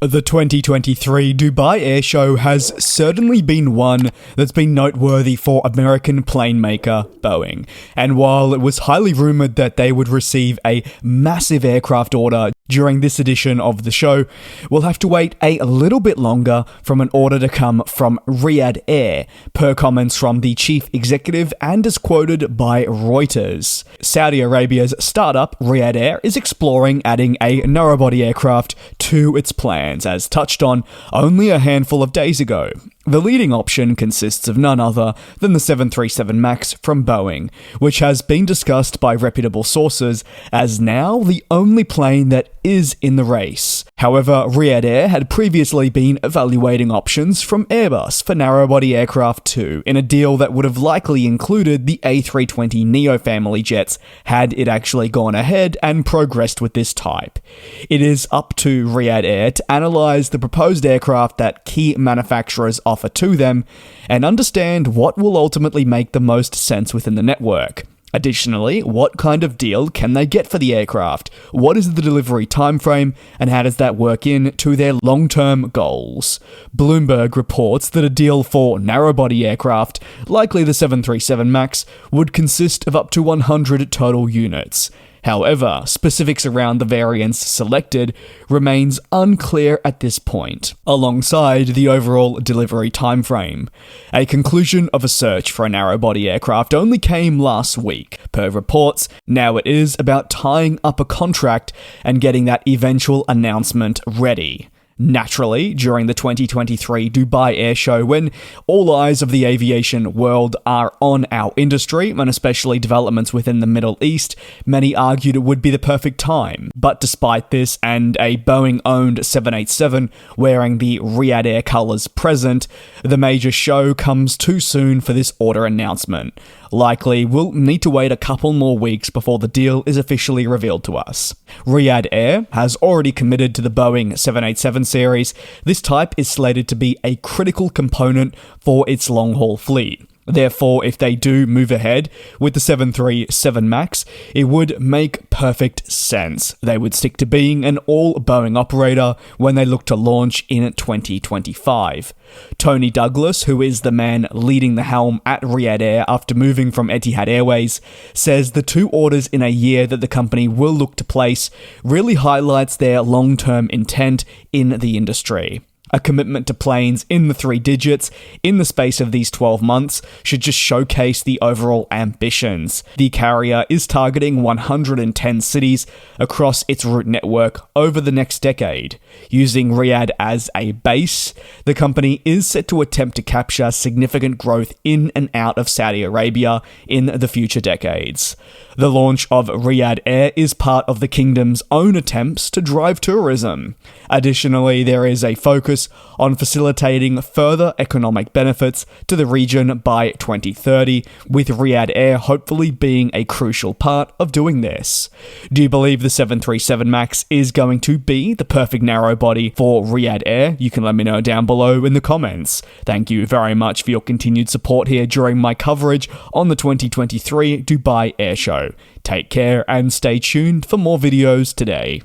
The 2023 Dubai Airshow has certainly been one that's been noteworthy for American plane maker Boeing. And while it was highly rumoured that they would receive a massive aircraft order during this edition of the show, we'll have to wait a little bit longer from an order to come from Riyadh Air, per comments from the chief executive and as quoted by Reuters. Saudi Arabia's startup Riyadh Air is exploring adding a narrowbody aircraft to its plans, as touched on only a handful of days ago. The leading option consists of none other than the 737 MAX from Boeing, which has been discussed by reputable sources as now the only plane that is in the race. However, Riyadh Air had previously been evaluating options from Airbus for narrowbody aircraft too, in a deal that would have likely included the A320neo family jets had it actually gone ahead and progressed with this type. It is up to Riyadh Air to analyse the proposed aircraft that key manufacturers offer to them and understand what will ultimately make the most sense within the network. Additionally, what kind of deal can they get for the aircraft? What is the delivery timeframe, and how does that work in to their long-term goals? Bloomberg reports that a deal for narrowbody aircraft, likely the 737 MAX, would consist of up to 100 total units. However, specifics around the variants selected remains unclear at this point, alongside the overall delivery timeframe. A conclusion of a search for a narrowbody aircraft only came last week. Per reports, now it is about tying up a contract and getting that eventual announcement ready. Naturally, during the 2023 Dubai Airshow, when all eyes of the aviation world are on our industry, and especially developments within the Middle East, many argued it would be the perfect time. But despite this, and a Boeing-owned 787 wearing the Riyadh Air colours present, the major show comes too soon for this order announcement. Likely, we'll need to wait a couple more weeks before the deal is officially revealed to us. Riyadh Air has already committed to the Boeing 787 series. This type is slated to be a critical component for its long-haul fleet. Therefore, if they do move ahead with the 737 MAX, it would make perfect sense. They would stick to being an all-Boeing operator when they look to launch in 2025. Tony Douglas, who is the man leading the helm at Riyadh Air after moving from Etihad Airways, says the two orders in a year that the company will look to place really highlights their long-term intent in the industry. A commitment to planes in the three digits in the space of these 12 months should just showcase the overall ambitions. The carrier is targeting 110 cities across its route network over the next decade. Using Riyadh as a base, the company is set to attempt to capture significant growth in and out of Saudi Arabia in the future decades. The launch of Riyadh Air is part of the kingdom's own attempts to drive tourism. Additionally, there is a focus on facilitating further economic benefits to the region by 2030, with Riyadh Air hopefully being a crucial part of doing this. Do you believe the 737 MAX is going to be the perfect narrowbody for Riyadh Air? You can let me know down below in the comments. Thank you very much for your continued support here during my coverage on the 2023 Dubai Airshow. Take care and stay tuned for more videos today.